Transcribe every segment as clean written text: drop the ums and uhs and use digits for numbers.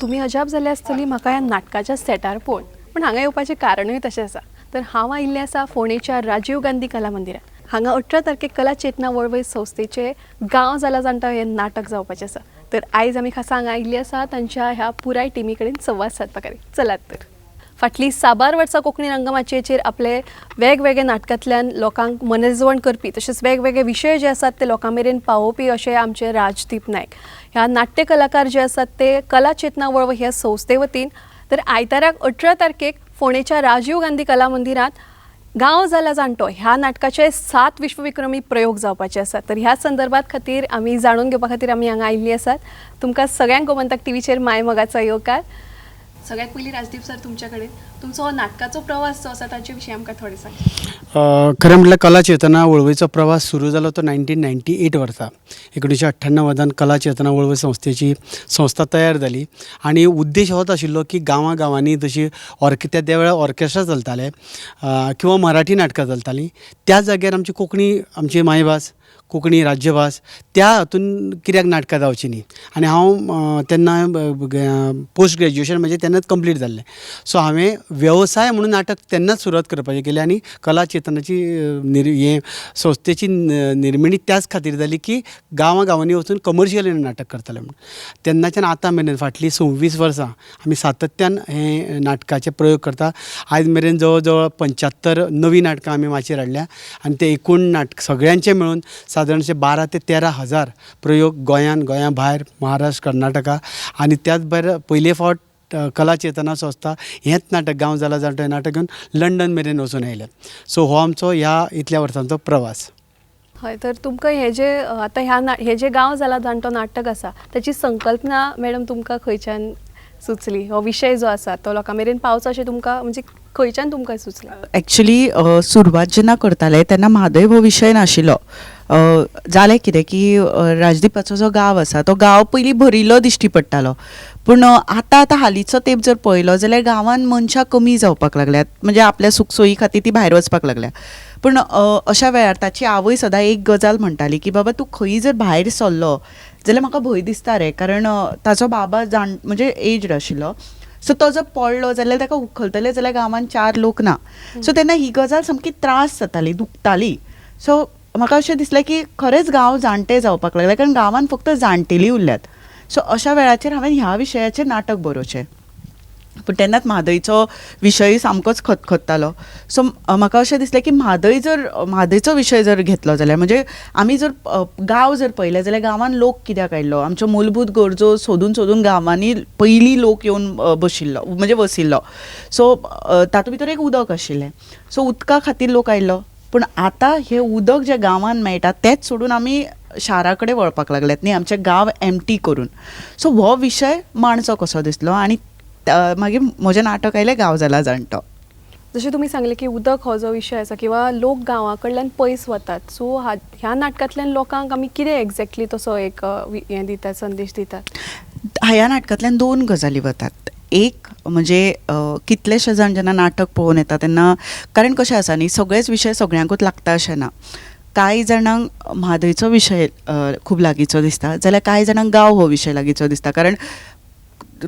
तुम्ही अजाप जाले आसतली म्हाका ह्या नाटकाच्या सेटार पळोवन, पण हांगा येवपाचें कारणूय तशें आसा. तर हांव आयिल्लें आसा फोंडेच्या राजीव गांधी कला मंदिरात. हांगा 18 तारखेक कला चेतना वळवय संस्थेचे गांव जाला जाणटो हें नाटक जावपाचें आसा. तर आयज आमी खासा हांगा आयिल्लीं आसा तांच्या ह्या पुराय टिमी कडेन संवाद सादपा खातीर. चलात तर. फाटलीं 6 वर्सां कोंकणी रंगमंचाचेर आपले वेगवेगळे नाटकांतल्यान लोकांक मनरिजवण करपी तशेंच वेगवेगळे विशय जे आसात ते लोकां मेरेन पावोवपी अशे आमचे राजदीप नायक. ह्या नाट्य कलाकार जे आसात ते कला चेतना वळवय ह्या संस्थे वतीन तर आयताराक 18 तारखेक फोंडेच्या राजीव गांधी कला मंदिरांत गांव जाला जाणटो ह्या नाटकाचे 7 विश्वविक्रमी प्रयोग जावपाचे आसात. तर ह्या संदर्भात खातीर आमी जाणून घेवपा खातीर आमी हांगा आयिल्लीं आसात. तुमकां सगळ्यांक गोमंतक टीव्हीचेर माय मोगाचो येवकार. सगळ्यात पयलीं राजदीप सर तुमचे कडेन तुमचो हो नाटकाचो प्रवास जो आसा ताचे विशीं आमकां थोडें सांग. खरें म्हटल्यार कला चेतना वळवयचो प्रवास सुरू जालो तो 1998 वर्सा. 1998 कला चेतना वळवय संस्थेची संस्था तयार जाली आनी उद्देश होच आशिल्लो की गांवांनी जशी त्या वेळार ऑर्केस्ट्रा चलताले किंवा मराठी नाटकां चलतालीं त्या जाग्यार आमची कोंकणी आमची मायभास कोंकणी राज्यभास त्या हातून कित्याक नाटकां जावची न्ही. आनी हांव तेन्ना पोस्ट ग्रॅज्युएशन म्हणजे तेन्नाच कंप्लीट जाल्लें. सो हांवें वेवसाय म्हणून नाटक तेन्नाच सुरवात करपाचें केलें आनी कला चेतनाची संस्थेची निर्मिणी त्याच खातीर जाली की गांवांनी वचून कमर्शियल नाटक करतले म्हणून. तेन्नाच्यान आतां मेरेन फाटलीं 26 वर्सां आमी सातत्यान हे नाटकाचे प्रयोग करता. आयज मेरेन जवळ जवळ 75 नवीं नाटकां आमी माचयेर हाडल्या आनी ते एकूण नाटक सगळ्यांचे मेळून सादारणशे 12 ते 13 हजार प्रयोग गोंया भायर महाराष्ट्र कर्नाटका आनी त्याच भायर पयले फावट कला चेतना संस्था हेंच नाटक गांव जाला जाणटो हें नाटक घेवन लंडन मेरेन वचून आयलें. सो हो आमचो ह्या इतल्या वर्सांचो प्रवास. हय, तर तुमकां हे जे आतां हे जे गांव जाला जाणटो नाटक आसा ताची संकल्पना मॅडम तुमकां खंयच्यान सुचली? हो विशय जो आसा तो लोकां मेरेन पावचो अशें तुमकां म्हणजे खंयच्यान तुमकां सुचलें? एक्चुली सुरवात जेन्ना करताले तेन्ना म्हादय हो विशय नाशिल्लो. जालें कितें की राजदीपाचो जो गांव आसा तो गांव पयलीं भरिल्लो दिश्टी पडटालो. पूण आतां हालींचो तेंप जर पळयलो जाल्यार गांवांत मनशां कमी जावपाक लागल्यात. म्हणजे आपल्या सुखसोयी खातीर ती भायर वचपाक लागल्या. पूण अशा वेळार ताची आवय सदां एक गजाल म्हणटाली की बाबा तूं खंयी जर भायर सरलो जाल्यार म्हाका भंय दिसता रे, कारण ताचो बाबा म्हणजे एज्ड आशिल्लो. सो तो जर पडलो जाल्यार ताका उखलतले जाल्यार गांवांत 4 लोक ना. सो तेन्ना ही गजाल सामकी त्रास जाताली, दुखताली. सो म्हाका अशें दिसलें की खरेंच गांव जाणटे जावपाक लागले, कारण गांवांत फक्त जाणटेलीं उरल्यात. सो अशा वेळाचेर हांवें ह्या विशयाचेर नाटक बरोवचें. पूण तेन्नाच म्हादयचो विशय सामकोच खतखत्तालो. सो म्हाका अशें दिसलें की म्हादयचो विशय जर घेतलो जाल्यार म्हणजे आमी जर गांव जर पळयलें जाल्यार गांवांत लोक कित्याक आयिल्लो, आमच्यो मूलभूत गरजो सोदून गांवांनी पयलीं लोक येवन बशिल्लो म्हणजे वसिल्लो. सो तातूंत भितर एक उदक आशिल्लें. सो उदका खातीर लोक आयिल्लो. पूण आतां हें उदक जें गांवांत मेळटा तेंच सोडून आमी शारा कडेन वळपाक लागल्यात न्ही, आमचे गांव एम्प्टी करून. सो हो विशय मांडचो कसो दिसलो आनी मागीर म्हजें नाटक आयलें गांव जाला जाणटो. जशें तुमी सांगलें की उदक हो जो विशय आसा किंवा लोक गांवा कडल्यान पयस वतात. सो ह्या नाटकांतल्यान लोकांक आमी कितें एक्झॅक्टली तसो एक हें दितात, संदेश दितात? ह्या नाटकांतल्यान 2 गजाली वतात. एक म्हणजे कितलेशे जाण जेन्ना नाटक पळोवन येता तेन्ना, कारण कशें आसा न्ही, सगळेच विशय सगळ्यांकूच लागता अशें ना. कांय जाणांक म्हादयचो विशय खूब लागींचो दिसता जाल्यार कांय जाणांक गांव हो विशय लागींचो दिसता. कारण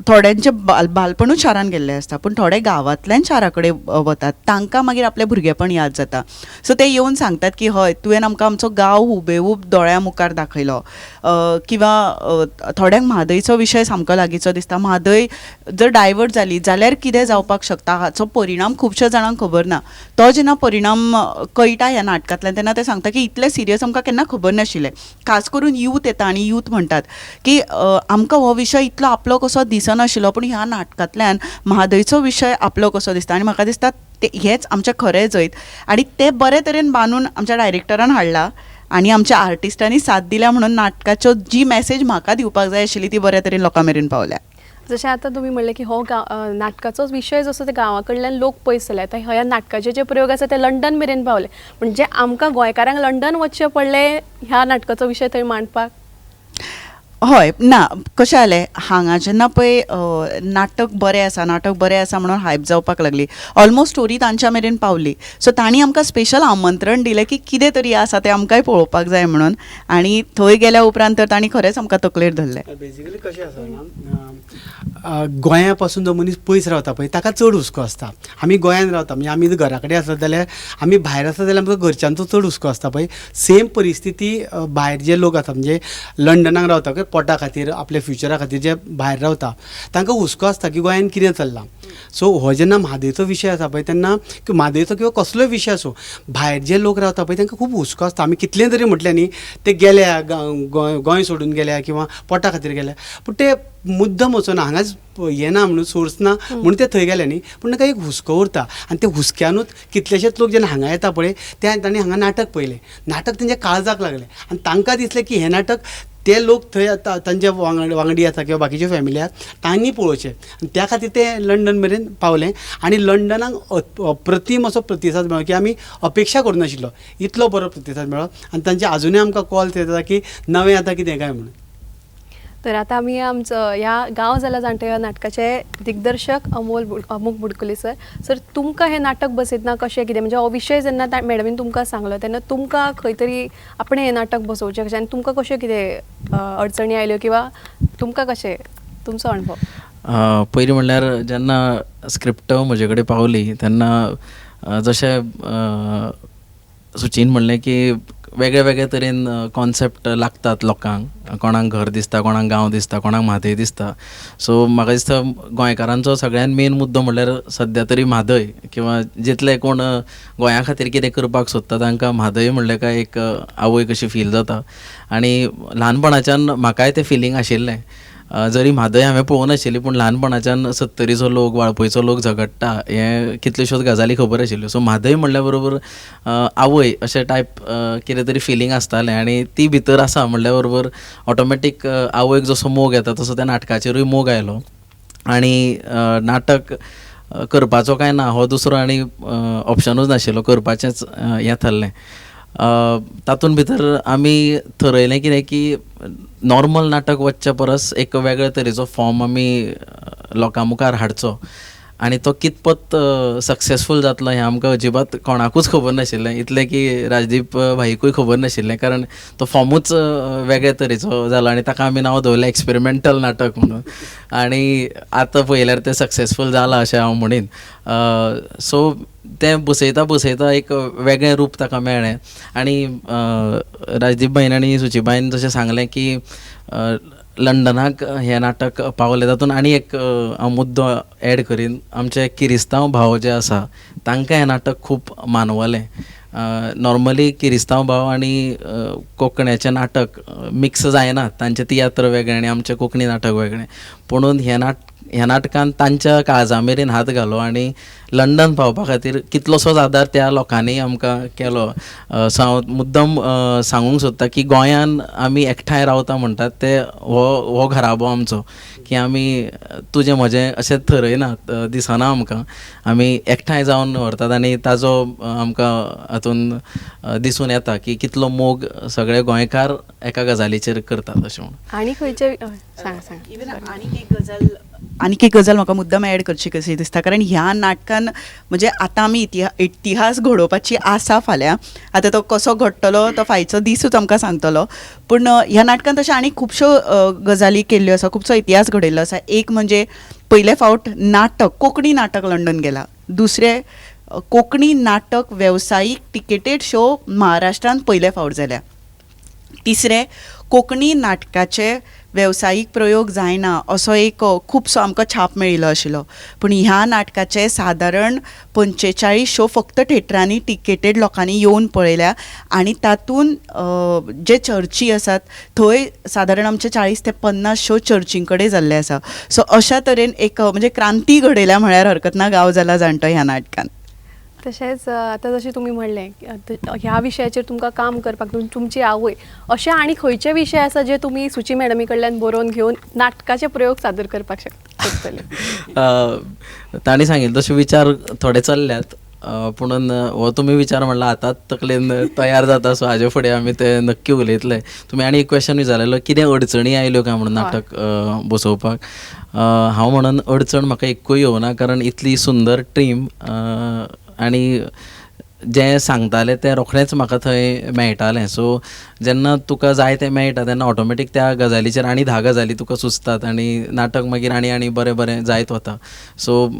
थोड्यांचे बालपणूच शारान गेल्लें आसता पूण थोडे गांवांतल्यान शारा कडेन वतात, तांकां मागीर आपलें भुरगेंपण याद जाता. सो ते येवन सांगतात की हय तुवें आमकां आमचो गांव हुबेहूब दोळ्या मुखार दाखयलो. किंवा थोड्यांक म्हादयचो विशय सामको लागींचो दिसता. म्हादय जर डायवर्ट जाली जाल्यार कितें जावपाक शकता हाचो परिणाम खुबश्या जाणांक खबर ना. तो जेन्ना परिणाम कळटा ह्या नाटकांतल्यान तेन्ना ते सांगता की इतलें सिरियस आमकां केन्ना खबर नाशिल्लें. खास करून यूथ येता आनी यूथ म्हणटात की आमकां हो विशय इतलो आपलो कसो दिसनाशिल्लो पूण ह्या नाटकांतल्यान म्हादयचो विशय आपलो कसो दिसता. आनी म्हाका दिसता हेच आमचें खरें जैत. आनी ते बरे तरेन बांदून आमच्या डायरेक्टरान हाडला आनी आमच्या आर्टिस्टांनी साथ दिल्या म्हणून नाटकाच्यो जी मॅसेज म्हाका दिवपाक जाय आशिल्ली ती बऱ्या तरेन लोकां मेरेन पावल्या. जशें आतां तुमी म्हणलें की हो नाटकाचो विशय जो आसा ते गांवा कडल्यान लोक पयस जाले. आतां ह्या नाटकाचे जे प्रयोग आसा ते लंडन मेरेन पावले. म्हणजे आमकां गोंयकारांक लंडन वचचें पडलें ह्या नाटकाचो विशय थंय मांडपाक? हय ना कशें जालें हांगा जेन्ना पळय नाटक बरें आसा म्हणून हायप जावपाक लागली ऑलमोस्ट स्टोरी तांच्या मेरेन पावली सो तांणी आमकां स्पेशल आमंत्रण दिलें की कितें तरी आसा तें आमकांय पळोवपाक जाय म्हणून आनी थंय गेल्या उपरांत तर तांणी खरेंच आमकां तकलेर धरलें. बेजिकली कशें आसा ना गोंया पासून जो मनीस पयस रावता पळय ताका चड हुस्को आसता. आमी गोंयांत रावता म्हणजे आमी घरा कडेन आसत जाल्यार आमी भायर आसत जाल्यार आमकां घरच्यांचो चड हुस्को आसता पळय. सेम परिस्थिती भायर जे लोक आसा म्हणजे लंडनाक रावता पळय पोटा खातीर आपल्या फ्युचरा खातीर जे भायर रावता तांकां हुस्को आसता की गोंयांत कितें चल्लां. सो हो जेन्ना म्हादयचो विशय आसा पळय तेन्ना म्हादयचो किंवा कसलोय विशय आसूं भायर जे लोक रावता पळय तांकां खूब हुस्को आसता. आमी कितलें तरी म्हटलें न्ही ते गेल्या गोंय सोडून गेल्या किंवा पोटा खातीर गेल्या पूण ते मुद्दम वचून हांगाच येना म्हणून सोर्स ना म्हणून ते थंय गेले न्ही पूण ताका एक हुस्को उरता आनी त्या हुस्क्यानूच कितलेशेच लोक जेन्ना हांगा येता पळय तांणी हांगा नाटक पळयलें. नाटक तेंच्या काळजाक लागलें आनी तांकां दिसलें की हें नाटक ते लोक थंय तांचे वांगडी आसा किंवा बाकीचे फॅमिली आसा तांणी पळोवचें आनी त्या खातीर ते लंडन मेरेन पावलें आनी लंडनाक अप्रतीम असो प्रतिसाद मेळ्ळो की आमी अपेक्षा करूनाशिल्लो इतलो बरो प्रतिसाद मेळ्ळो आनी तांचे आजुनूय आमकां कॉल येता की नवें आतां कितें काय म्हणून. तर आता आमी आमचो ह्या गांव जाला जाणटे ह्या नाटकाचे दिग्दर्शक अमोल बुडकुले सर तुमकां हें नाटक बसयतना कशें कितें म्हणजे हो विशय जेन्ना मॅडमीन तुमकां सांगलो तेन्ना तुमकां खंय तरी आपणें हें नाटक बसोवचें कशें आनी तुमकां कश्यो कितें अडचणी आयल्यो किंवा तुमकां कशें तुमचो अणभव. पयलीं म्हणल्यार जेन्ना स्क्रिप्ट म्हजे कडेन पावली तेन्ना जशें सुचीन म्हणलें की वेगळे वेगळे तरेन कॉन्सेप्ट लागतात लोकांक. कोणाक घर दिसता, कोणाक गांव दिसता, कोणाक म्हादय दिसता. सो म्हाका दिसता गोंयकारांचो सगळ्यान मेन मुद्दो म्हणल्यार सद्या तरी म्हादय किंवा जितले कोण गोंया खातीर कितें करपाक सोदता तांकां म्हादय म्हणलें काय एक आवय कशी फील जाता. आनी ल्हानपणाच्यान म्हाकाय तें फिलींग आशिल्लें. जरी म्हादय हांवें पळोवनाशिल्ली पूण ल्हानपणाच्यान सत्तरीचो लोक वाळपयचो लोक झगडटा हे कितल्योश्योच गजाली खबर आशिल्ल्यो. सो म्हादय म्हणल्या बरोबर आवय अशें टायप कितें तरी फिलींग आसतालें आनी ती भितर आसा म्हणल्या बरोबर ऑटोमॅटीक आवयक जसो मोग येता तसो त्या नाटकाचेरूय मोग आयलो. आनी नाटक करपाचो काय ना हो दुसरो आनी ऑप्शनूच नाशिल्लो, करपाचेंच हें थारलें. तातूंत भितर आमी थरयलें कितें की नॉर्मल नाटक वचच्या परस एक वेगळे तरेचो फॉर्म आमी लोकां मुखार हाडचो आनी तो कितपत सक्सेसफूल जातलो हें आमकां अजिबात कोणाकूच खबर नाशिल्लें. इतलें की राजदीप भाईकूय खबर नाशिल्लें कारण तो फॉर्मूच वेगळे तरेचो जालो आनी ताका आमी नांव दवरलें एक्सपेरिमेंटल नाटक म्हणून. आनी आतां पळयल्यार तें सक्सेसफूल जालां अशें हांव म्हणीन. सो तें बसयता एक वेगळें रूप ताका मेळ्ळें. आनी राजदीप भाईन आनी सुचीबाईन जशें सांगलें की लंडनाक हें नाटक पावलें तातूंत आनी एक हांव मुद्दो एड करीन. आमचे किरिस्तांव भाव जे आसा तांकां हें नाटक खूब मानवलें. नॉर्मली किरिस्तांव भाव आनी कोंकण्याचें नाटक मिक्स जायना, तांचें तियात्र वेगळें आनी आमचें कोंकणी नाटक वेगळें. पुणून ह्या नाटकान तांच्या काळजा मेरेन हात घालो आनी लंडन पावपा खातीर कितलोसोच आदार त्या लोकांनी आमकां केलो. हांव मुद्दम सांगूंक सोदता की गोंयान आमी एकठांय रावता म्हणटात ते हो घराबो आमचो की आमी तुजें म्हजें अशें थरयनात, दिसना आमकां. आमी एकठांय जावन व्हरतात आनी ताजो आमकां हातून दिसून येता की कितलो मोग सगळे गोंयकार एका गजालीचेर करतात अशें म्हणून. आनी खंयचे सांग इवन आनीक एक गजाल म्हाका मुद्दम एड करची कशी दिसता कारण ह्या नाटकान म्हणजे आतां आमी इतिहास घडोवपाची आसा फाल्यां. आतां तो कसो घडटलो तो फायचो दिसूच आमकां सांगतलो. पूण ह्या नाटकान तशें आनीक खुबश्यो गजाली केल्ल्यो आसा, खुबसो इतिहास घडयल्लो आसा. एक म्हणजे पयले फावट कोंकणी नाटक लंडन गेला. दुसरें कोंकणी नाटक वेवसायीक टिकेटेड शो महाराष्ट्रांत पयले फावट जाल्या. तिसरें कोंकणी नाटकाचे वेवसायीक प्रयोग जायना असो एक खुबसो आमकां छाप मेळिल्लो आशिल्लो. पूण ह्या नाटकाचे सादारण 45 शो फक्त थिएटरांनी टिकेटेड लोकांनी येवन पळयल्या आनी तातूंत जे चर्ची आसात थंय सादारण आमचे 40 ते 50 शो चर्चीं कडेन जाल्ले आसा. सो अशा तरेन एक म्हणजे क्रांती घडयल्या म्हळ्यार हरकत ना गांव जाला जाणटो ह्या नाटकान. तशेंच आतां जशें तुमी म्हणलें ह्या विशयाचेर तुमकां काम करपाक तुमची आवय अशे आनी खंयचे विशय आसा जे तुमी सुची मॅडमी कडल्यान बरोवन घेवन नाटकाचे प्रयोग सादर करपाक शकतले. तांणी सांगिल्ले तशे विचार थोडे चल्ल्यात पुणून हो तुमी विचार म्हणला आतांच तकलेन तयार जाता सो हाजे फुडें आमी ते नक्की उलयतले. तुमी आनी एक क्वेश्चन विचारलेलो कितें अडचणी आयल्यो काय म्हणून नाटक बसोवपाक. हांव म्हणून अडचण म्हाका एक्कूय येवना कारण इतली सुंदर टीम आनी जें सांगतालें तें रोखडेंच म्हाका थंय मेळटालें. सो जेन्ना तुका जाय तें मेळटा तेन्ना ऑटोमॅटीक त्या गजालीचेर आनी 10 गजाली तुका सुचतात आनी नाटक मागीर आनी आनी बरें बरें जायत वता. सो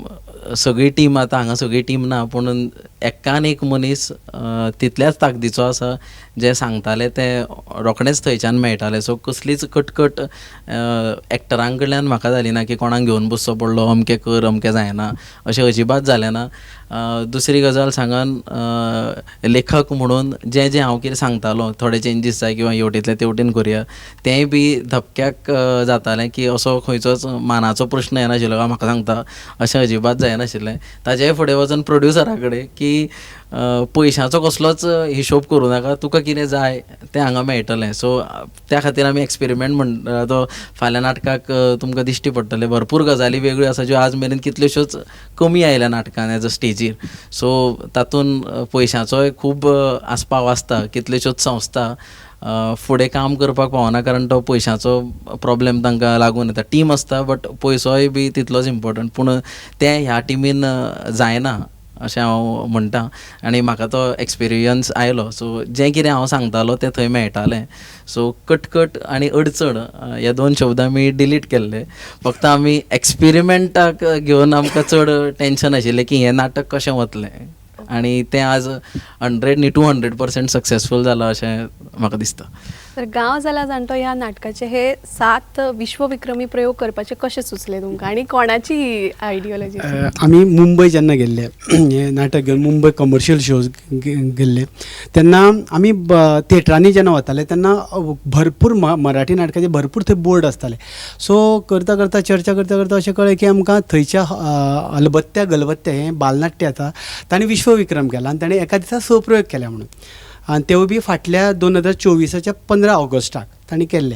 सगळी टीम आतां हांगा सगळी टीम ना पूण एकान एक मनीस तितल्याच ताकदीचो आसा जें सांगतालें तें रोखडेंच थंयच्यान मेळटालें. सो कसलीच कटकट एक्टरां कडल्यान म्हाका जाली ना की कोणाक घेवन बसचो पडलो अमकें कर अमकें जायना अशें अजिबात जालें ना. दुसरी गजाल सांगान लेखक म्हणून जें हांव कितें सांगतालो थोडे चेंजीस जाय किंवा हेवटेंतले तेवटेन करुया तेंय बी धपक्याक जातालें की असो खंयचोच मानाचो प्रश्न येनाशिल्लो काय म्हाका सांगता अशें अजिबात जायनाशिल्लें. ताजेय फुडें वचून प्रोड्युसरा कडेन की पयशांचो कसलोच हिशोब करूं नाका तुका कितें जाय तें हांगा मेळटलें. सो त्या खातीर आमी एक्सपेरिमेंट म्हणटा तो फाल्यां नाटकाक तुमकां दिश्टी पडटले भरपूर गजाली वेगळ्यो आसा ज्यो आज मेरेन कितल्योश्योच कमी आयल्या नाटकान एज अ स्टेजीर. सो तातूंत पयशांचोय खूब आस्पाव आसता. कितल्योश्योच संस्था फुडें काम करपाक पावना कारण तो पयशांचो प्रॉब्लेम तांकां लागून येता. टीम आसता बट पयसोय बी तितलोच इम्पॉर्टंट पूण तें ह्या टिमीन जायना अशें हांव म्हणटा आनी म्हाका तो एक्सपिरियन्स आयलो. सो जें कितें हांव सांगतालो तें थंय मेळटालें. सो कटकट आनी अडचण हे 2 शब्द आमी डिलीट केल्ले. फक्त आमी एक्सपेरिमेंटाक घेवन आमकां चड टेंशन आशिल्लें की हें नाटक कशें वतलें आनी तें आज 100 न्ही 200% सक्सेसफूल जालां अशें म्हाका दिसता. तर गांव जाला जाणटो ह्या नाटकाचे हे 7 विश्वविक्रमी प्रयोग करपाचे कशे सुचले तुमकां आनी कोणाची ही आयडियोलॉजी? आमी मुंबय जेन्ना गेल्ले हें नाटक घेवन मुंबय कमर्शियल शोज गेल्ले तेन्ना आमी थिएटरांनी जेन्ना वताले तेन्ना भरपूर मराठी नाटकाचे भरपूर थंय बोर्ड आसताले. सो करता करता चर्चा करता करता अशें कळ्ळें की आमकां थंयच्या अलबत्त्या गलबत्त्या हें बालनाट्य आसा ताणें विश्वविक्रम केला आनी ताणें एका दिसा 6 प्रयोग केले म्हणून आनी तेवूय बी फाटल्या 2024च्या 15 ऑगस्टाक तांणी केल्ले.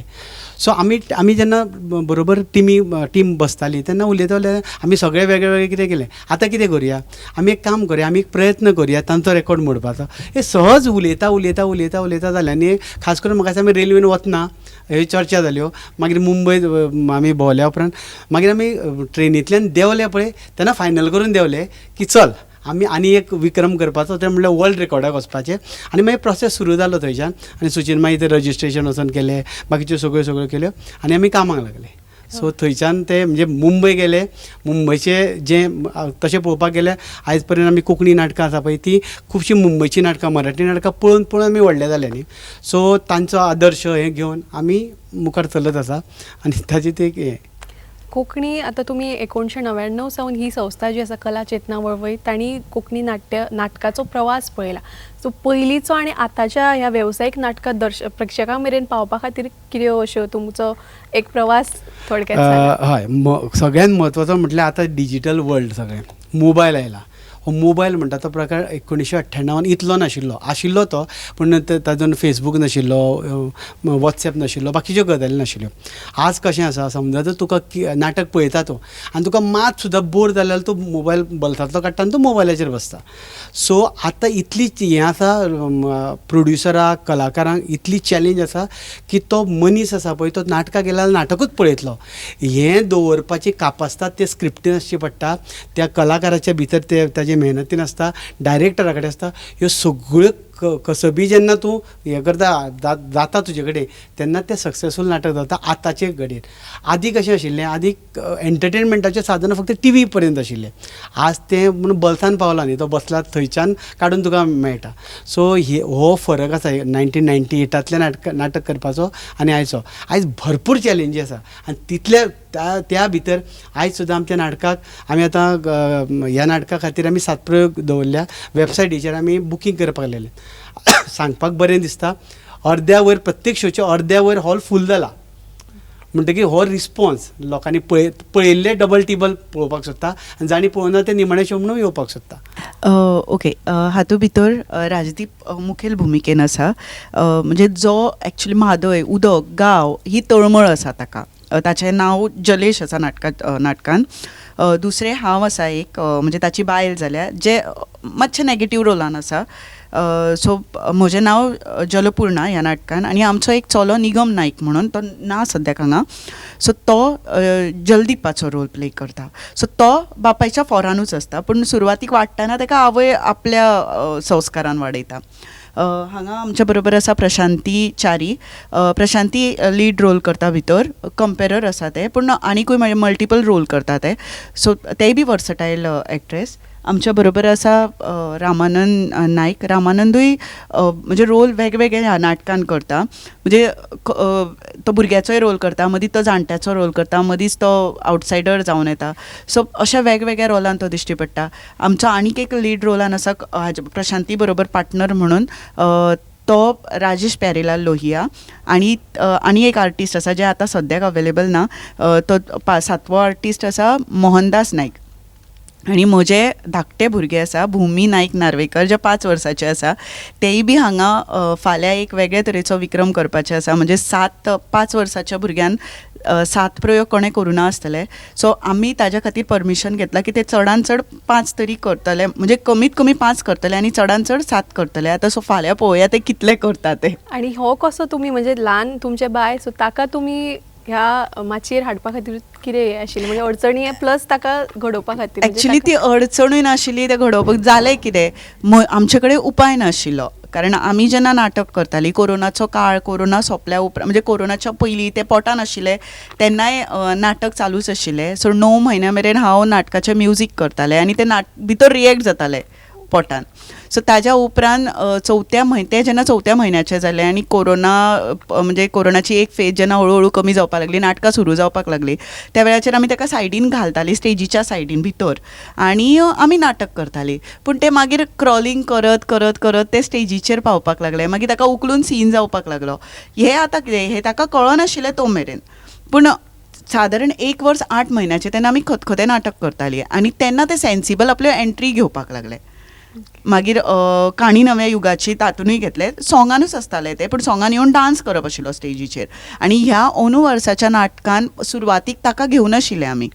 सो आमी जेन्ना बरोबर टीम बसताली तेन्ना उलयताले आमी सगळे वेगळे वेगळे कितें केलें आतां कितें करुया आमी एक काम करुया आमी एक प्रयत्न करुया तांचो रेकॉर्ड मोडपाचो. हे सहज उलयता उलयता उलयता उलयता जालें आनी खास करून म्हाका आमी रेल्वेन वतना ह्यो चर्चा जाल्यो. मागीर मुंबय आमी भोंवल्या उपरांत मागीर आमी ट्रेनींतल्यान देंवले पळय तेन्ना फायनल करून देंवले की चल आमी आनी एक विक्रम करपाचो तें म्हणल्यार वर्ल्ड रेकॉर्डाक वचपाचें. आनी मागीर प्रोसेस सुरू जालो थंयच्यान आनी सुचीन मागीर तें रजिस्ट्रेशन वचून केलें बाकीच्यो सगळ्यो केल्यो आनी आमी कामाक लागले. सो थंयच्यान ते म्हणजे मुंबय गेले. मुंबयचे जें तशें पळोवपाक गेल्यार आयज पर्यंत आमी कोंकणी नाटकां आसा पळय ती खुबशीं मुंबयची नाटकां मराठी नाटकां पळोवन पळोवन आमी व्हडले जाले न्ही. सो तांचो आदर्श हें घेवन आमी मुखार चलत आसा आनी ताची ते हें कोंकणी आतां तुमी 1999 सावन ही संस्था जी आसा कला चेतना वळवय तांणी कोंकणी नाटकाचो प्रवास पळयला. सो पयलींचो आनी आतांच्या ह्या वेवसायीक नाटकां प्रेक्षकां मेरेन पावपा खातीर कितें अश्यो तुमचो एक प्रवास थोडक्यात? हय सगळ्यान म्हत्वाचो म्हटल्यार आतां डिजिटल वर्ल्ड सगळें मोबायल आयला. हो मोबायल म्हणटा तो प्रकार 1998 इतलो नाशिल्लो आशिल्लो तो पूण तातूंत फेसबूक नाशिल्लो वॉट्सॅप नाशिल्लो बाकीच्यो गजाली नाशिल्ल्यो. आज कशें आसा समजा जर तुका नाटक पळयता तो आनी तुका मात सुद्दां बोर जाल्यार तूं मोबायल बल्सांतलो काडटा आनी तूं मोबायलाचेर बसता. सो आतां इतली हें आसा प्रोड्युसराक कलाकारांक इतली चॅलेंज आसा की तो मनीस आसा पळय तो नाटकां गेल्यार नाटकूच पळयतलो हें दवरपाची कापासता ते स्क्रिप्टीन आसची पडटा. त्या कलाकाराच्या भितर ताजे मेहनतीन आसता डायरेक्टरा कडेन आसता. ह्यो सगळ्यो कसबी जेन्ना तूं हें करता जाता तुजे कडेन तेन्ना तें सक्सेसफूल नाटक जाता. आतांचे घडयेन आदीं कशें आशिल्लें आदीं एंटरटेनमेंटाचें साधन फक्त टी पर्यंत आशिल्लें. आज तें म्हणून बल्सान पावला न्ही तो बसला थंयच्यान काडून तुका मेळटा. सो हो फरक आसा 1998तल्या नाटक करपाचो आनी आयज भरपूर चॅलेंजी आसा आनी तितल्या त्या भितर आयज सुद्दां आमच्या नाटकाक आमी आतां ह्या नाटका खातीर आमी 7 प्रयोग दवरल्या. वेबसायटीचेर आमी बुकींग करपाक लागले. सांगपाक बरें दिसता अर्द्या वयर प्रत्येक शोचे अर्द्या वयर हॉल फूल जाला म्हणटकीर हो रिस्पॉन्स लोकांनी पळयल्ले डबल टिबल पळोवपाक सोदता आनी जाणी पळोवना ते निमाणे शो म्हणून येवपाक सोदता. ओके हातूंत भितर राजदीप मुखेल भुमिकेन आसा. म्हणजे जो एक्चुली म्हादय उदक गांव ही तळमळ आसा ताका ताचें नांव जलेश आसा नाटकान. दुसरें हांव आसा एक, म्हणजे ताची बायल जाल्या, जे मातशें नॅगेटीव रोलान आसा. सो म्हजें नांव जलपूर्णा ह्या नाटकान, आनी आमचो एक चलो निगम नायक म्हणून, तो ना सद्याक हांगा. सो तो जलदीपाचो रोल प्ले करता. सो तो बापायच्या फॉरानूच आसता, पूण सुरवातीक वाडटाना ताका आवय आपल्या संस्कारान वाडयता. हांगा आमच्या बरोबर आसा प्रशांती च्यारी. प्रशांती लीड रोल करता भितर, कंपेरर आसा ते, पूण आनीकूय मल्टिपल रोल करता ते. सो तेय बी वर्सटायल एक्ट्रेस. आमच्या बरोबर आसा रामानंद नायक. रामानंदूय म्हणजे रोल वेगवेगळे ह्या नाटकान करता. म्हणजे तो भुरग्याचोय रोल करता, मदीं तो जाणट्याचो रोल करता, मदींच तो आवटसायडर जावन येता. सो अशा वेगवेगळ्या रोलान तो दिश्टी पडटा. आमचो आनीक एक लीड रोलान आसा प्रशांती बरोबर पार्टनर म्हणून, तो राजेश प्यारेलाल लोहिया. आनी एक आर्टिस्ट आसा जे आतां सद्याक अवेलेबल ना, तो 7वो आर्टिस्ट आसा मोहनदास नायक. आनी म्हजे धाकटे भुरगे आसा भुमी नायक नार्वेकर, जे 5 वर्साचे आसा. तेय बी हांगा फाल्यां एक वेगळे तरेचो विक्रम करपाचे आसा. म्हणजे 5 वर्साच्या भुरग्यान 7 प्रयोग कोणें करूं ना आसतले. सो आमी ताज्या खातीर परमिशन घेतला की ते चडान चड 5 तरी करतले, म्हणजे कमीत कमी 5 करतले आनी चडान चड 7 करतले. आतां सो फाल्यां पळोवया ते कितले करता ते. आणि हो कसो तुमी, म्हणजे ल्हान तुमचे बाय, सो ताका तुमी ह्या माचयेर हाडपा खातीर कितें आशिल्लें, म्हणजे अडचणी प्लस ताका घडोवपा खातीर? एक्चुली ती अडचणूय नाशिल्ली ते घडोवपाक. जालें कितें, आमचे कडेन उपाय नाशिल्लो. कारण आमी जेन्ना नाटक करतालीं, कोरोनाचो काळ, कोरोना सोंपल्या उपरांत, म्हणजे कोरोनाच्या पयलीं ते पोटान आशिल्ले तेन्नाय नाटक चालूच आशिल्लें. सो 9 म्हयन्या मेरेन हांव नाटकाचें म्युजीक करतालें आनी ते भितर रिएक्ट जातालें पोटान. सो ताज्या उपरांत ते जेन्ना 4थ्या म्हयन्याचे जाले आनी कोरोना, म्हणजे कोरोनाची एक फेज जेन्ना हळू कमी जावपाक लागली, नाटकां सुरू जावपाक लागली, त्या वेळाचेर आमी ताका सायडीन घालतालीं, स्टेजीच्या सायडीन भितर, आनी आमी नाटक करतालीं. पूण ते मागीर क्रॉलिंग करत करत करत ते स्टेजीचेर पावपाक लागले. मागीर ताका उखलून सीन जावपाक लागलो. हे आतां कितें, हे ताका कळनाशिल्लें तो मेरेन. पूण सादारण 1 वर्स 8 म्हयन्याचे तेन्ना आमी खतखतें नाटक करतालीं, आनी तेन्ना ते सेन्सिबल आपल्यो एंट्री घेवपाक लागले. मागीर काणी नव्या युगाची तातूनय घेतले, सॉंगानूच आसताले ते, पूण सॉंगान येवन डान्स करप आशिल्लो स्टेजीचेर. आनी ह्या अंदू वर्साच्या नाटकान सुरवातीक ताका घेवनाशिल्ले आमी,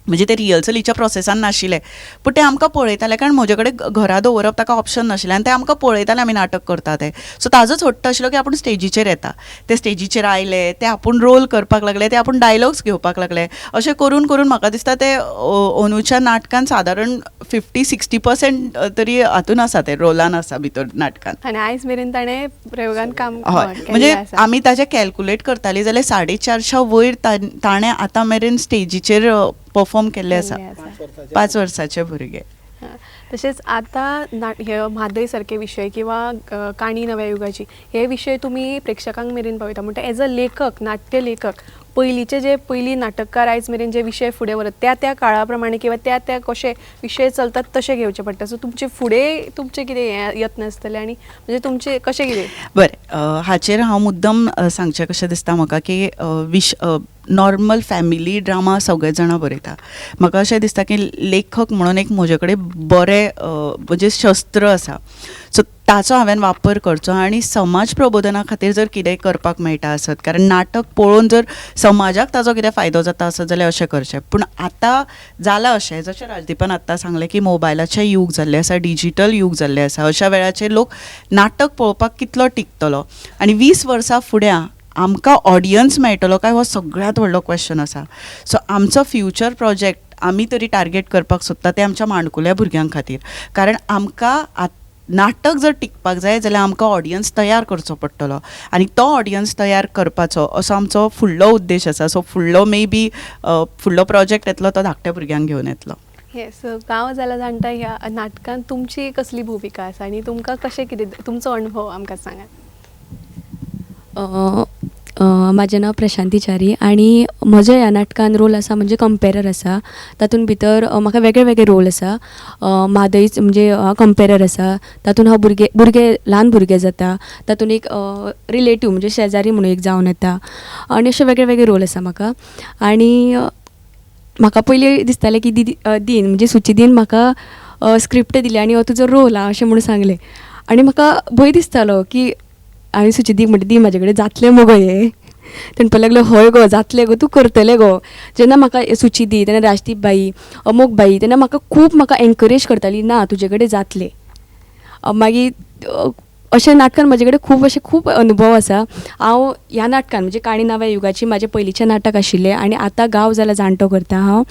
म्हणजे ते रिहर्सलीच्या प्रोसेसान नाशिल्ले, पूण ते आमकां पळयताले, कारण म्हजे कडेन घरा दवरप ताका ऑप्शन नाशिल्लें, आनी ते आमकां पळयताले आमी नाटक करता ते. सो ताजोच हट्ट आशिल्लो की आपूण स्टेजीचेर येता. ते स्टेजीचेर आयले, ते आपूण रोल करपाक लागले, ते आपूण डायलॉग्स घेवपाक लागले. अशें करून करून म्हाका दिसता ते अंदूच्या नाटकान सादारण 50-60% तरी हातून आसा, ते रोलान आसा भितर नाटकान. आनी आयज मेरेन ताणें प्रयोगान काम हय, म्हणजे आमी ताजें कॅल्कुलेट करतालीं जाल्यार 450 वयर ताणें आतां मेरेन स्टेजीचेर परफॉर्म केल्ले आसा. 5 वर्साचे भुरगे. तशेंच आतां हे म्हादय सारके विशय किंवा काणी नव्या युगाची हे विशय तुमी प्रेक्षकांक मेरेन पावयता. म्हणटा एज अ लेखक, नाट्य लेखक, पयलींचे जे पयलीं नाटककार आयज मेरेन जे विशय फुडें व्हरत त्या काळा प्रमाणे किंवा त्या कशे विशय चलतात तशे घेवचे पडटा. सो तुमचे फुडें तुमचे कितें यत्न आसतले आनी म्हणजे तुमचे कशें कितें? बरें, हाचेर हांव मुद्दम सांगचें कशें दिसता म्हाका की नॉर्मल फॅमिली ड्रामा सगळे जाणां बरयता. म्हाका अशें दिसता की लेखक म्हणून एक म्हजे कडेन बरें म्हणजे शस्त्र आसा. सो ताचो हांवें वापर करचो आनी समाज प्रबोधना खातीर जर कितेंय करपाक मेळटा आसत, कारण नाटक पळोवन जर समाजाक ताचो कितें फायदो जाता आसत जाल्यार अशें करचें. पूण आतां जालां अशें, जशें राजदीपान आत्तां सांगलें की मोबायलाचें युग जाल्लें आसा, डिजिटल युग जाल्लें आसा. अशा वेळाचेर लोक नाटक पळोवपाक कितलो टिकतलो, आनी 20 वर्सां फुडें आमकां ऑडियन्स मेळटलो काय हो सगळ्यांत व्हडलो क्वेश्चन आसा. सो आमचो फ्युचर प्रोजेक्ट आमी तरी टार्गेट करपाक सोदता ते आमच्या माणकुल्या भुरग्यां खातीर. कारण आमकां नाटक जर टिकपाक जाय जाल्यार आमकां ऑडियन्स तयार करचो पडटलो, आनी तो ऑडियन्स तयार करपाचो असो आमचो फुडलो उद्देश आसा. सो फुडलो फुडलो प्रोजेक्ट येतलो तो धाकट्या भुरग्यांक घेवन येतलो. येस, गांव जाला जाणटा ह्या नाटकान तुमची कसली भुमिका आसा आनी तुमकां कशें कितें तुमचो अणभव आमकां सांगात. म्हाजें नांव प्रशांती च्यारी आनी म्हजो ह्या नाटकान रोल आसा म्हणजे कंपेरर आसा. तातूंत भितर म्हाका वेगळे वेगळे रोल आसा. म्हादय म्हणजे कंपेरर आसा, तातूंत हांव भुरगे ल्हान भुरगे जाता, तातूंत एक रिलेटीव म्हणजे शेजारी म्हणून एक जावन येता, आनी अशे वेगळे वेगळे रोल आसा म्हाका. आनी म्हाका पयलीं दिसतालें की दीन म्हणजे सुचीदीन म्हाका स्क्रिप्ट दिली आनी हो तुजो रोल आहा अशें म्हणून सांगलें. आनी म्हाका भंय दिसतालो की हांवें सुचीदीक म्हणटा दी म्हाजे कडेन जातलें मुगो हें. तेणें पळय लागलो हय गो जातलें गो तूं करतलें गो. जेन्ना म्हाका सुचिदी तेन्ना राजदीप बाई अमोक बाई तेन्ना म्हाका एनकरेज करताली ना तुजे कडेन जातलें. मागीर अशें नाटकान म्हजे कडेन खूब अनुभव आसा. हांव ह्या नाटकान म्हणजे काणी नाव्या युगाची म्हाजें पयलींचें नाटक आशिल्लें आनी आतां गांव जाल्यार जाणटो करता हांव.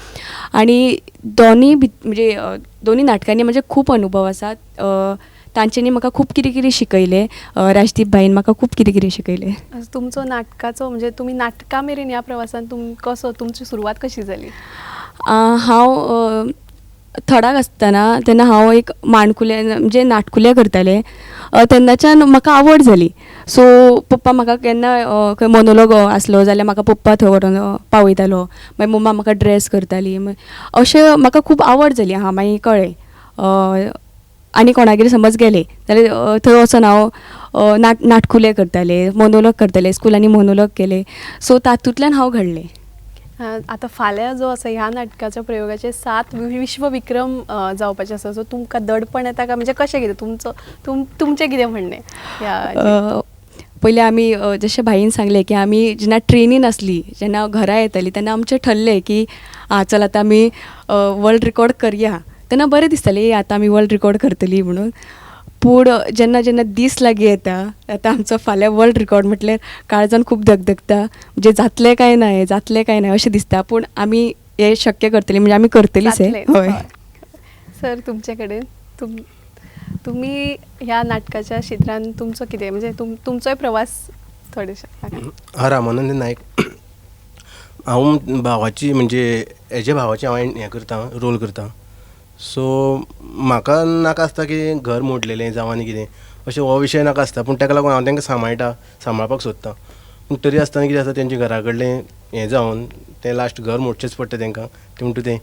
आनी दोनी नाटकांनी म्हजे खूब अनुभव आसात. तांच्यांनी म्हाका खूब कितें शिकयलें. राजदीप बाईन म्हाका खूब कितें शिकयलें. तुमचो नाटकाचो म्हणजे तुमी नाटका मेरेन ह्या प्रवासान तुमची सुरवात कशी जाली? हांव थोडाक आसतना तेन्ना हांव एक माणकुलें म्हणजे नाटकुलें करतालें. तेन्नाच्यान म्हाका आवड जाली. सो पप्पा म्हाका केन्ना खंय मोनोलॉग आसलो जाल्यार म्हाका पप्पा थंय व्हरोन पावयतालो. मागीर मम्मा म्हाका ड्रेस करताली. अशें म्हाका खूब आवड जाली. मागीर कळ्ळें आनी कोणागेर समज गेलें जाल्यार थंय वचोन हांव नाटकुलें करतालें, मोनोलॉग करतालें. स्कुलांनी मोनोलॉग केले. सो तातूंतल्यान हांव घडलें. आतां फाल्यां जो आसा ह्या नाटकाच्या प्रयोगाचे 7 विश्वविक्रम जावपाचे आसा. सो तुमकां दडपण येता काय म्हणजे कशें कितें तुमचें कितें म्हणणें? पयलीं आमी जशें भाईन सांगलें की आमी जेन्ना ट्रेनीन आसली जेन्ना घरा येतालीं तेन्ना आमचें ठरलें की चल आतां आमी वर्ल्ड रिकॉर्ड करया. तेन्ना बरें दिसतालें आतां आमी वर्ल्ड रिकॉर्ड करतलीं म्हणून. पूण जेन्ना दीस लागीं येता आतां आमचो फाल्यां वर्ल्ड रिकॉर्ड म्हटल्यार काळजान खूब धगधगता. म्हणजे जातलें काय ना अशें दिसता. पूण आमी हें शक्य करतलीं म्हणजे आमी करतलींच हें. हय सर तुमचे कडेन तुमी ह्या नाटकाच्या क्षेत्रान तुमचो कितें म्हणजे तुमचोय प्रवास थोडेशें? रामानंद नायक. हांव भावाची म्हणजे हेज्या भावाची हांव हें करतां रोल करतां. सो म्हाका नाका आसता की घर मोडलेलें जावं आनी कितें अशें हो विशय नाका आसता. पूण ताका लागून हांव तांकां सांबाळपाक सोदतां. पूण तरी आसतना कितें आसा तेंच्या घरा कडलें हें जावन तें लास्ट घर मोडचेंच पडटा तांकां. ते म्हणटा तें.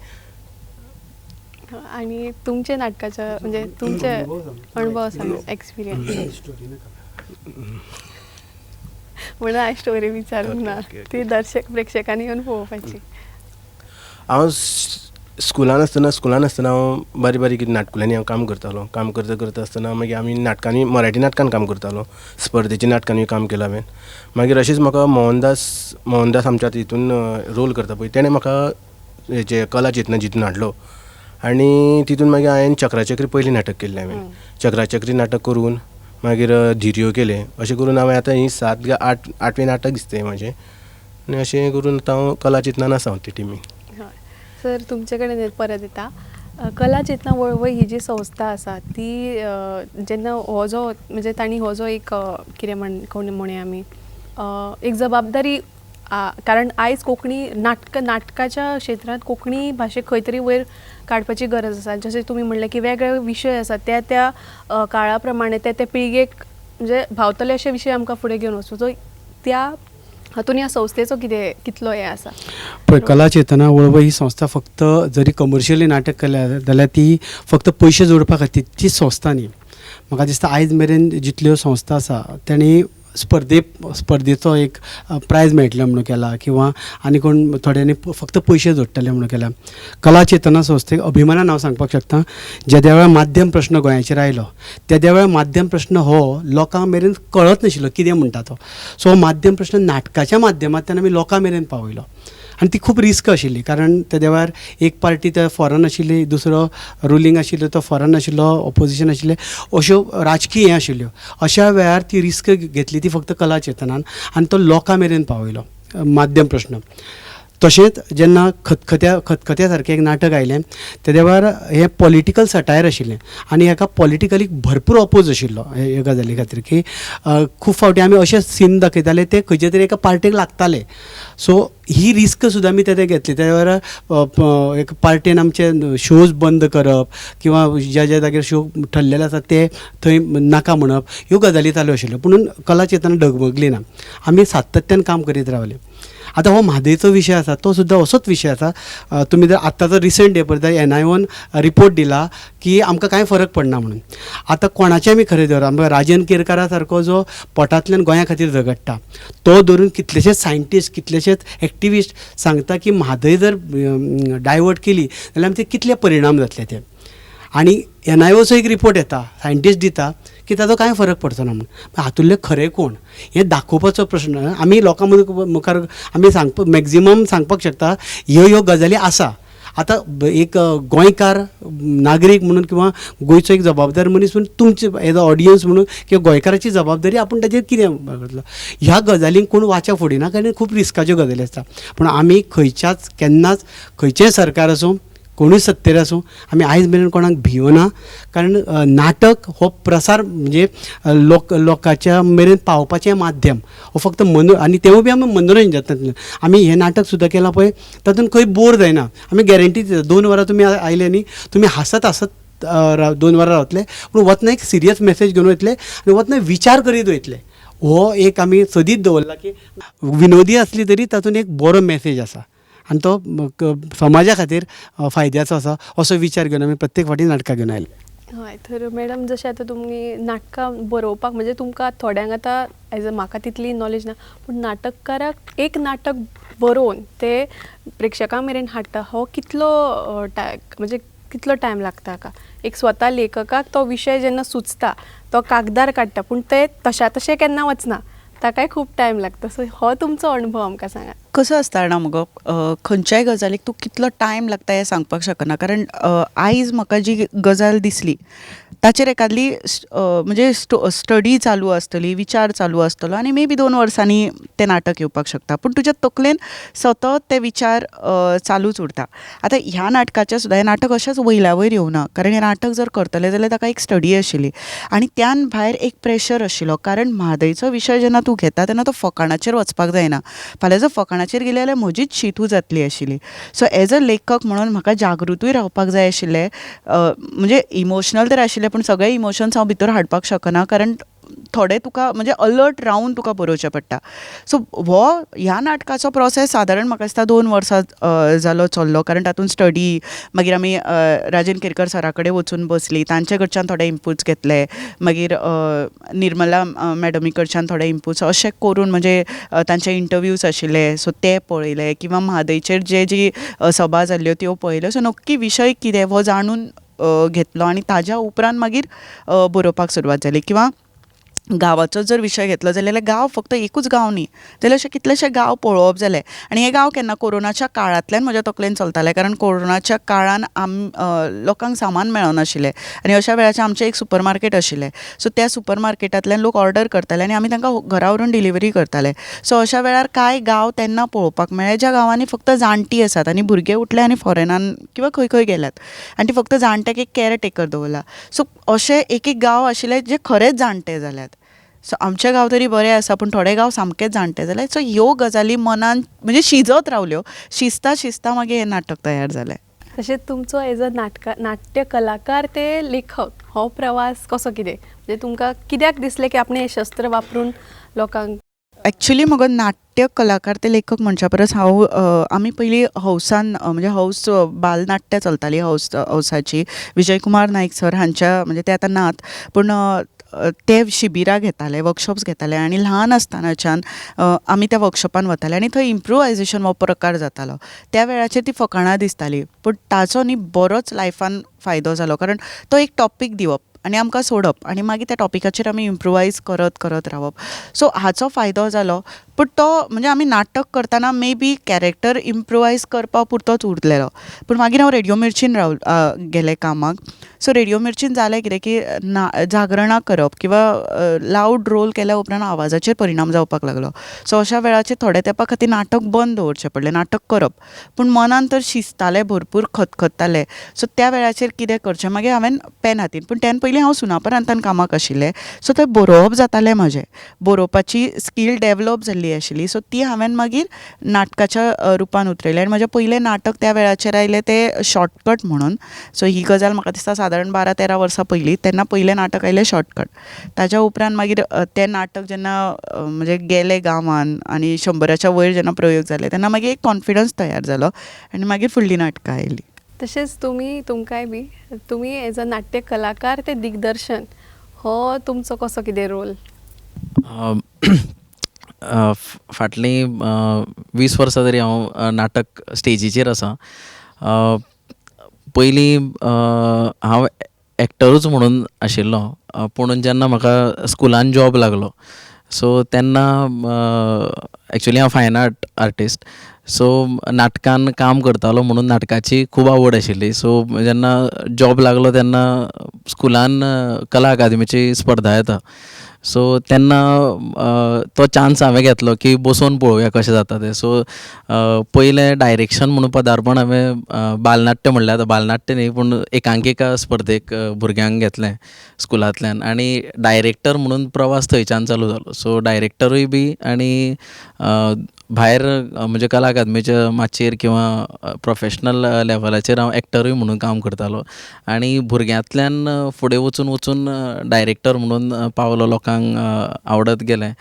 आणि तुमचे नाटकाच्या म्हणजे तुमचे अनुभव सांगा, एक्सपिरियन्स. म्हणून हांवें स्टोरी विचारूंक ना, ती दर्शक प्रेक्षकांनी येवन पळोवपाची. हांव स्कुलान आसतना हांव बारीक नाटकुल्यांनी हांव काम करतालो. काम करता आसतना मागीर आमी नाटकांनी मराठी नाटकान काम करतालो. स्पर्धेच्या नाटकांनी काम केलां हांवें. मागीर अशेंच म्हाका मोहनदास आमच्या हितून रोल करता पळय तेणें म्हाका हेजे कला चेतना जितून हाडलो. आनी तितून मागीर हांवें चक्राचक्री पयलीं नाटक केल्लें. हांवें चक्राचक्री नाटक करून मागीर धिऱ्यो केले. अशें करून हांवें आतां ही 7 काय 8वें नाटक दिसता म्हजें. आनी अशें करून आतां हांव कला चेतनान आसा ते टिमीन. सर तुमचे कडेन परत येता. कला चेतना वळवय ही जी संस्था आसा ती जेन्ना हो जो म्हणजे तांणी हो जो एक कितें म्हणया आमी एक जबाबदारी, कारण आयज कोंकणी नाटकाच्या क्षेत्रांत कोंकणी भाशेक खंय तरी वयर काडपाची गरज आसा. जशें तुमी म्हणलें की वेगळे विशय आसात त्या काळा प्रमाणे त्या पिळगेक म्हणजे भावतले अशे विशय आमकां फुडें घेवन वचूं. सो त्या हातून ह्या संस्थेचो कितलो हें आसा? पळय कला चेतना वळवय ही संस्था फक्त जरी कमर्शियली नाटक केल्या जाल्यार ती फक्त पयशे जोडपा खातीर ती संस्था न्ही. म्हाका दिसता आयज मेरेन जितल्यो संस्था आसा तेणी स्पर्धेचो एक प्रायज मेळटले म्हणून केला किंवा आनी कोण थोड्यांनी फक्त पयशे जोडटले म्हणून केला. कला चेतना संस्थेक अभिमानान हांव सांगपाक शकता ज्या वेळार माध्यम प्रश्न गोंयाचेर आयलो त्या वेळार माध्यम प्रश्न हो लोकां मेरेन कळत नाशिल्लो कितें म्हणटा तो. सो माध्यम प्रश्न नाटकाच्या माध्यमांतल्यान आमी लोकां मेरेन पावयलो. आनी ती खूब रिस्क आशिल्ली कारण त्या वेळार एक पार्टी ते फॉरन आशिल्ली, दुसरो रुलींग आशिल्लो तो फॉरन आशिल्लो, ऑपोजिशन आशिल्ले, अश्यो राजकीय हें आशिल्ल्यो. अशा वेळार ती रिस्क घेतली ती फक्त कला चेतनान आनी तो लोकां मेरेन पावयलो माध्यम प्रश्न. तशेंच जेन्ना खतखत्या सारकें एक नाटक आयलें त्या वेळार हें पॉलिटिकल सटायर आशिल्लें आनी हाका पॉलिटिकली भरपूर ऑपोज आशिल्लो हे गजाली खातीर की खूब फावटी आमी अशे सीन दाखयताले ते खंयचे तरी एका पार्टेक लागताले. सो ही रिस्क सुद्दां आमी ते घेतली. त्या वेळार एक पार्टेन आमचे शोज बंद करप किंवा ज्या जाग्यार शो ठरलेले आसात ते थंय नाका म्हणप ह्यो गजाली चालू आशिल्ल्यो. पूण कला चेतना डगमगली ना. आमी सातत्यान काम करीत रावले. आतां हो म्हादयचो विशय आसा तो सुद्दां असोच विशय आसा. तुमी जर आत्ताचो रिसंट डे पळयता NIOन रिपोर्ट दिला की आमकां कांय फरक पडना म्हणून. आतां कोणाचें आमी खरें धर आमकां राजन केरकारा सारको जो पोटांतल्यान गोंया खातीर झगडटा तो धरून कितलेशेच सायंटिस्ट कितलेशेच एक्टिविस्ट सांगता की म्हादय जर डायवर्ट केली जाल्यार आमचे कितले परिणाम जातले ते. आनी NIOचो एक रिपोर्ट येता, सायंटिस्ट दिता की ताचो कांय फरक पडचो ना म्हणून. हातूंतले खरें कोण हें दाखोवपाचो प्रश्न आमी लोकां मुखार आमी मॅक्झिमम सांगपाक शकता ह्यो गजाली आसा. आतां एक गोंयकार नागरीक म्हणून किंवा गोंयचो एक जबाबदार मनीस म्हणून तुमचे एज अ ऑडियन्स म्हणून किंवा गोंयकाराची जबाबदारी आपूण ताचेर कितें करतलो. ह्या गजालींक कोण वाचा फोडिना कारण खूब रिस्काच्यो गजाली आसता. पूण आमी केन्नाच खंयचेंय सरकार आसूं कोणूय सत्तेर आसूं आमी आयज मेरेन कोणाक भिवना. कारण नाटक हो प्रसार म्हणजे लोकांच्या मेरेन पावपाचें माध्यम हो फक्त आनी तेवूय बी आमी मनोरंजनांतल्यान आमी हें नाटक सुद्दां केलां पळय तातूंत खंय बोर जायना. आमी गॅरंटी दिता 2 वरां तुमी आयले न्ही तुमी हांसत 2 वरां रावतले पूण वतना एक सिरियस मेसेज घेवन वयतले आनी वतना विचार करीत वयतले. हो एक आमी सदीत दवरला की विनोदी आसली तरी तातूंत एक बरो मेसेज आसा आनी तो समाजा खातीर फायद्याचो आसा असो विचार घेवन आमी प्रत्येक फावटी नाटकां घेवन आयले. हय तर मॅडम जशें आतां तुमी नाटकां बरोवपाक म्हणजे तुमकां थोड्यांक आतां एज अ म्हाका तितली नॉलेज ना पूण नाटककाराक एक नाटक बरोवन ते प्रेक्षकां मेरेन हाडटा हो कितलो म्हणजे कितलो टायम लागता हाका. एक स्वता लेखकाक तो विशय जेन्ना सुचता तो कागदार काडटा पूण ते तशें केन्ना वचना ताकाय खूब टायम लागता. सो हो तुमचो अणभव आमकां सांगात. कसं आसता जाणा मुगो खंयच्याय गजालीक तूं कितलो टायम लागता हें सांगपाक शकना. कारण आयज म्हाका जी गजाल दिसली ताचेर एकादली म्हणजे स्टडी चालू आसतली विचार चालू आसतलो आनी मे बी 2 वर्सांनी तें नाटक येवपाक शकता. पूण तुज्या तकलेन सतत ते विचार चालूच उरता. आतां ह्या नाटकाचें सुद्दां हें नाटक अशेंच वयल्या वयर येवना. कारण हें नाटक जर करतलें जाल्यार ताका एक स्टडी आशिल्ली आनी त्यान भायर एक प्रेशर आशिल्लो. कारण म्हादयचो विशय जेन्ना तूं घेता तेन्ना तो फकाणाचेर वचपाक जायना. फाल्यां जर फकाणाचेर गेले जाल्यार म्हजीच शीतू जातली आशिल्ली. सो एज अ लेखक म्हणून म्हाका जागृतूय रावपाक जाय आशिल्लें. म्हणजे इमोशनल तर आशिल्लें पूण सगळे इमोशन्स हांव भितर हाडपाक शकना कारण थोडे तुका म्हणजे अलर्ट रावन तुका बरोवचें पडटा. सो हो ह्या नाटकाचो प्रोसेस सादारण म्हाका दिसता 2 वर्सां जालो चल्लो. कारण तातूंत स्टडी मागीर आमी राजन केरकर सरा कडेन वचून बसलीं तांचे कडच्यान थोडे इनपुट्स घेतले. मागीर निर्मला मॅडमी कडच्यान थोडे इनपुट्स अशें करून म्हणजे तांचे इंटरव्यूज आशिल्ले सो ते पळयले किंवा म्हादयचेर जी सभा जाल्ल्यो त्यो पळयल्यो. सो नक्की विशय कितें हो जाणून घेतलो आनी ताज्या उपरांत मागीर बरोवपाक सुरवात जाली. किंवा गांवाचो जर विशय घेतलो जाल्यार गांव फक्त एकूच गांव न्ही जाल्यार अशे कितलेशे गांव पळोवप जाले. आनी हे गांव केन्ना कोरोनाच्या काळांतल्यान म्हज्या तकलेन चलताले. कारण कोरोनाच्या काळान लोकांक सामान मेळनाशिल्लें आनी अशा वेळाचेर आमचें एक सुपर मार्केट आशिल्लें. सो त्या सुपर मार्केटांतल्यान लोक ऑर्डर करताले आनी आमी तांकां घरा व्हरून डिलिव्हरी करताले. सो अशा वेळार कांय गांव तेन्ना पळोवपाक मेळ्ळे ज्या गांवांनी फक्त जाणटी आसात आनी भुरगे उठले आनी फॉरेनान किंवा खंय खंय गेल्यात आनी फक्त जाणट्याक एक कॅर टेकर दवरला. सो अशे एक गांव आशिल्ले जे खरेंच जाणटे जाल्यात. सो आमचे गांव तरी बरे आसा पूण थोडे गांव सामकेच जाणटे जाले. सो ह्यो गजाली मनान म्हणजे शिजत रावल्यो. शिजता मागीर हें नाटक तयार जालें. तशेंच तुमचो एज अ नाट्य कलाकार ते लेखक हो प्रवास कसो कितें म्हणजे तुमकां कित्याक दिसलें की आपण हें शस्त्र वापरून लोकांक. एक्चुली म्हजो नाट्य कलाकार ते लेखक म्हणच्या परस आमी पयलीं हौसान म्हणजे हौस बालनाट्य चलताली हौसाची विजय कुमार नायक सर हांच्या म्हणजे ते आतां नात पूण ते शिबिरां घेताले वर्कशॉप्स घेताले आनी ल्हान आसतनाच्यान आमी त्या वर्कशॉपान वताले आनी थंय इम्प्रोवायजेशन हो प्रकार जातालो. त्या वेळाचेर ती फकाणां दिसताली पूण ताचो न्ही बरोच लायफान फायदो जालो. कारण तो एक टॉपीक दिवप आनी आमकां सोडप आनी मागीर त्या टॉपिकाचेर आमी इम्प्रोवायज करत रावप. सो हाचो फायदो जालो. पूण तो म्हणजे आमी नाटक करतना मे बी कॅरेक्टर इम्प्रोवायज करपा पुरतोच उरलेलो. पूण मागीर हांव रेडिओ मिर्चीन गेलें कामाक. सो रेडिओ मिर्चीन जालें कितें की जागरणां करप किंवा लावड रोल केल्या उपरांत आवाजाचेर परिणाम जावपाक लागलो. सो अशा वेळाचेर थोड्या तेंपा खातीर नाटक बंद दवरचें पडलें. नाटक करप पूण मनान तर शिजतालें भरपूर खतखत्तालें. सो त्या वेळाचेर कितें करचें मागीर हांवें पेन हातीन पूण तेन पयलीं हांव सुनापरान्तान कामाक आशिल्लें. सो थंय बरोवप जातालें म्हजें. बरोवपाची स्कील डेवलप जाल्ली आशिल्ली. सो ती हांवें मागीर नाटकाच्या रुपान उतरयलें आनी म्हजें पयलें नाटक त्या वेळाचेर आयलें तें शॉर्टकट म्हणून. सो ही गजाल म्हाका दिसता सादारण 12-13 वर्सां पयलीं तेन्ना पयलें नाटक आयलें शॉर्टकट. ताच्या उपरांत मागीर तें नाटक जेन्ना म्हणजे गेलें गांवान आनी 100च्या वयर जेन्ना प्रयोग जाले तेन्ना मागीर एक कॉन्फिडन्स तयार जालो आनी मागीर फुडलीं नाटकां आयलीं. तशेंच तुमकांय बी तुमी एज अ नाट्य कलाकार ते दिग्दर्शन हो तुमचो कसो कितें रोल. फाटलीं 20 वर्सां तरी हांव नाटक स्टेजीचेर आसा. पयलीं हांव एक्टरूच म्हणून आशिल्लो, पूण जेन्ना म्हाका स्कुलान जॉब लागलो सो तेन्ना एक्चुली हांव फायन आर्ट आर्टिस्ट, सो नाटकान काम करतालो म्हणून नाटकाची खूब आवड आशिल्ली. सो जेन्ना जॉब लागलो तेन्ना स्कुलान कला अकादमीची स्पर्धा येता, सो तेन्ना तो चान्स हांवें घेतलो की बसून पळोवया कशें जाता तें. सो पयलें डायरेक्शन म्हणून पदार्पण हांवें बालनाट्य म्हणल्यार आतां बालनाट्य न्ही पूण एकांकिका स्पर्धेक भुरग्यांक घेतलें स्कुलांतल्यान, आनी डायरेक्टर म्हणून प्रवास थंयच्यान चालू जालो. सो डायरेक्टरूय बी आनी भायर म्हणजे कला अकादमीच्या माचयेर किंवा प्रोफेशनल लेवलाचेर हांव एक्टरूय म्हणून काम करतालो, आनी भुरग्यांतल्यान फुडें वचून डायरेक्टर म्हणून पावलो, लोकांक आवडत गेलें.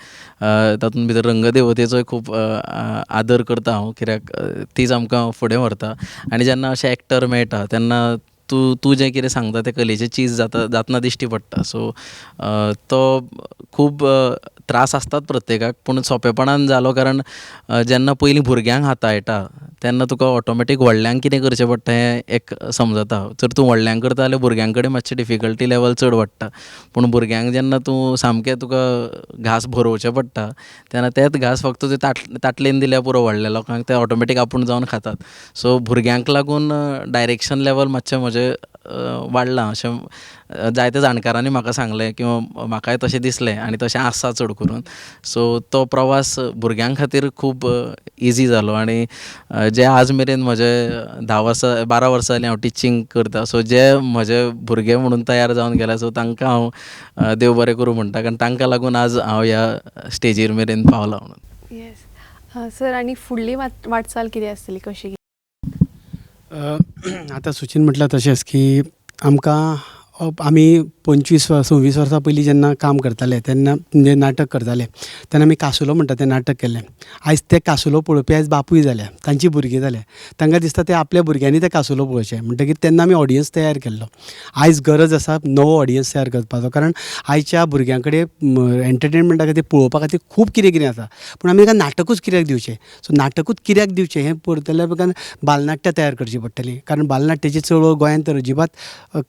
तातूंत भितर रंगदेवतेचोय खूब आदर करता हांव, कित्याक तीच आमकां फुडें व्हरता. आनी जेन्ना अशें एक्टर मेळटा तेन्ना तूं जें कितें सांगता तें कलेचें चीज जातना दिश्टी पडटा. सो तो खूब त्रास आसतात प्रत्येकाक, पूण सोंपेपणान जालो, कारण जेन्ना पयलीं भुरग्यांक हाताळटा तेन्ना तुका ऑटोमॅटीक व्हडल्यांक कितें करचें पडटा हें एक समजता. जर तूं व्हडल्यांक करता जाल्यार भुरग्यां कडेन मातशें डिफिकल्टी लेवल चड वाडटा, पूण भुरग्यांक जेन्ना तूं सामकें तुका घास भरोवचें पडटा तेन्ना तेंच घास फक्त तूं ताटलेन दिल्यार पुरो, व्हडल्या लोकांक ते ऑटोमॅटीक आपूण जावन खातात. सो भुरग्यांक लागून डायरेक्शन लेवल मातशें म्हजें वाडलां अशें जायत्या जाणकारांनी म्हाका सांगलें, किंवा म्हाकाय तशें दिसलें आनी तशें आसा चड करून. सो तो प्रवास भुरग्यां खातीर खूब इजी जालो. आनी जे आज मेरेन म्हजे 12 वर्सां जालीं हांव टिचींग करतां, सो जे म्हजे भुरगे म्हणून तयार जावन गेल्या, सो तांकां हांव देव बरें करूं म्हणटा, कारण तांकां लागून आज हांव ह्या स्टेजीर मेरेन पावला म्हणून. येस सर, आनी फुडली वाटचाल कितें आसतली, कशी? आतां सचिन म्हटल्यार तशेंच की आमकां आमी 25-26 वर्सां पयलीं जेन्ना काम करताले तेन्ना म्हणजे नाटक करताले तेन्ना आमी कासुलो म्हणटा तें नाटक केल्लें. आयज ते कासुलो पळोवपी आयज बापूय जाल्या, तांची भुरगीं जाल्या, तांकां दिसता ते आपल्या भुरग्यांनी ते कासुलो पळोवचें म्हणटकीर तेन्ना आमी ऑडियन्स तयार केल्लो. आयज गरज आसा नवो ऑडियन्स तयार करपाचो, कारण आयच्या भुरग्यां कडेन एंटरटेनमेंटा खातीर पळोवपा खातीर खूब कितें आसा, पूण आमी ताका नाटकूच कित्याक दिवचें. सो नाटकूच कित्याक दिवचें हें पळयतल्यार आमकां बालनाट्य तयार करची पडटली, कारण बालनाट्याची चळवळ गोंयांत तर अजिबात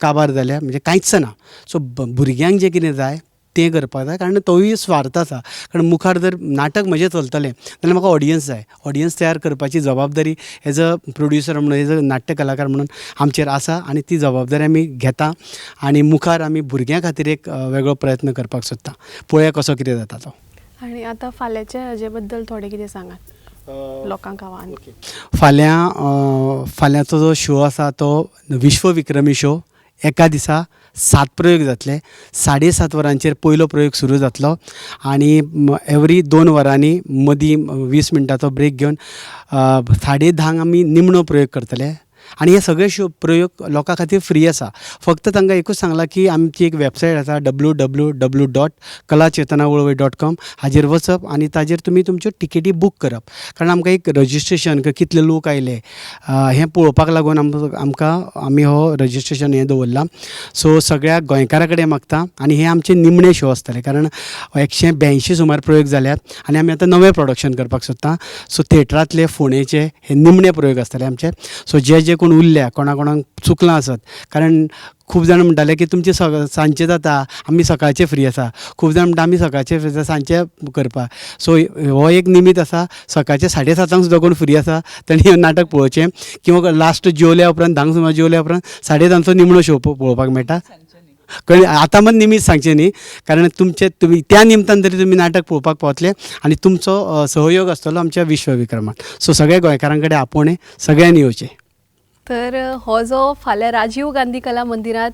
काबार जाल्या, म्हणजे कांयच ना. सो भुरग्यांक जें कितें जाय तें करपाक जाय, कारण तोय स्वार्थ आसा. कारण मुखार जर नाटक म्हजें चलतलें जाल्यार म्हाका ऑडियन्स जाय, ऑडियन्स तयार करपाची जबाबदारी एज अ प्रोड्युसर म्हणून, एज अ नाट्य कलाकार म्हणून आमचेर आसा, आनी ती जबाबदारी आमी घेता. आनी मुखार आमी भुरग्यां खातीर एक वेगळो प्रयत्न करपाक सोदता. पळोवया कसो कितें जाता तो. आनी आतां फाल्यांच्या हाजे बद्दल थोडें कितें सांगात लोकांक आव्हान. फाल्यांचो जो शो आसा तो विश्वविक्रमी शो. एका दिसा 7 प्रयोग जातले. 7.5 वरांचेर पयलो प्रयोग सुरू जातलो आनी एवरी 2 वरांनी मदीं 20 मिनटाचो ब्रेक घेवन 10:30 आमी निमणो प्रयोग करतले. आनी हे सगळे शो प्रयोग लोकां खातीर फ्री आसा. फक्त तांकां एकूच सांगलां की आमची एक वेबसायट आसा www.kalachetanaवळवय.com, हाजेर वचप आनी ताजेर तुमी तुमच्यो टिकेटी बूक करप. कारण आमकां एक रजिस्ट्रेशन कितले लोक आयले हें पळोवपाक लागून आमी हो रजिस्ट्रेशन हें दवरलां. सो सगळ्या गोंयकारा कडेन मागता, आनी हे आमचे निमणे शो आसतले, कारण 182 सुमार प्रयोग जाल्यात आनी आमी आतां नवें प्रोडक्शन करपाक सोदता. सो थिएटरांतले फोंडेचे हे निमणे प्रयोग आसतले आमचे. सो जे कोण उरल्या, कोणाक चुकलां आसत, कारण खूब जाण म्हणटाले की तुमचे सांजचे जाता, आमी सकाळचे फ्री आसा. खूब जाण म्हणटा आमी सकाळचे फ्री आसा, सांजचे करपा. सो हो एक निमीत आसा. सकाळचे 7:30 सुद्दां कोण फ्री आसा तांणी नाटक पळोवचें, किंवा लास्ट जेवल्या उपरांत 10 सुमार जेवल्या उपरांत 10:30 निमणो शो पळोवपाक मेळटा. कळ्ळें? आतां मात निमीत सांगचें न्ही, कारण तुमी त्या निमतान तरी तुमी नाटक पळोवपाक पावतले आनी तुमचो सहयोग आसतलो आमच्या विश्वविक्रमांत. सो सगळ्या गोंयकारां कडेन आपोवणें, सगळ्यांनी येवचें. तर हो जो फाल्यां राजीव गांधी कला मंदिरांत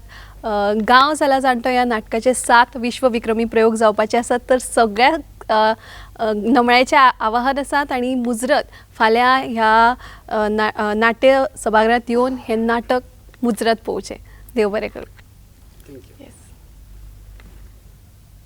गांव जाला जाणटो ह्या नाटकाचे 7 विश्वविक्रमी प्रयोग जावपाचे आसात. तर सगळ्या नमळ्याचे आवाहन आसात आनी मुजरत फाल्यां ह्या नाट्य सभागृहांत येवन हें नाटक मुजरत पळोवचें. देव बरें करूं.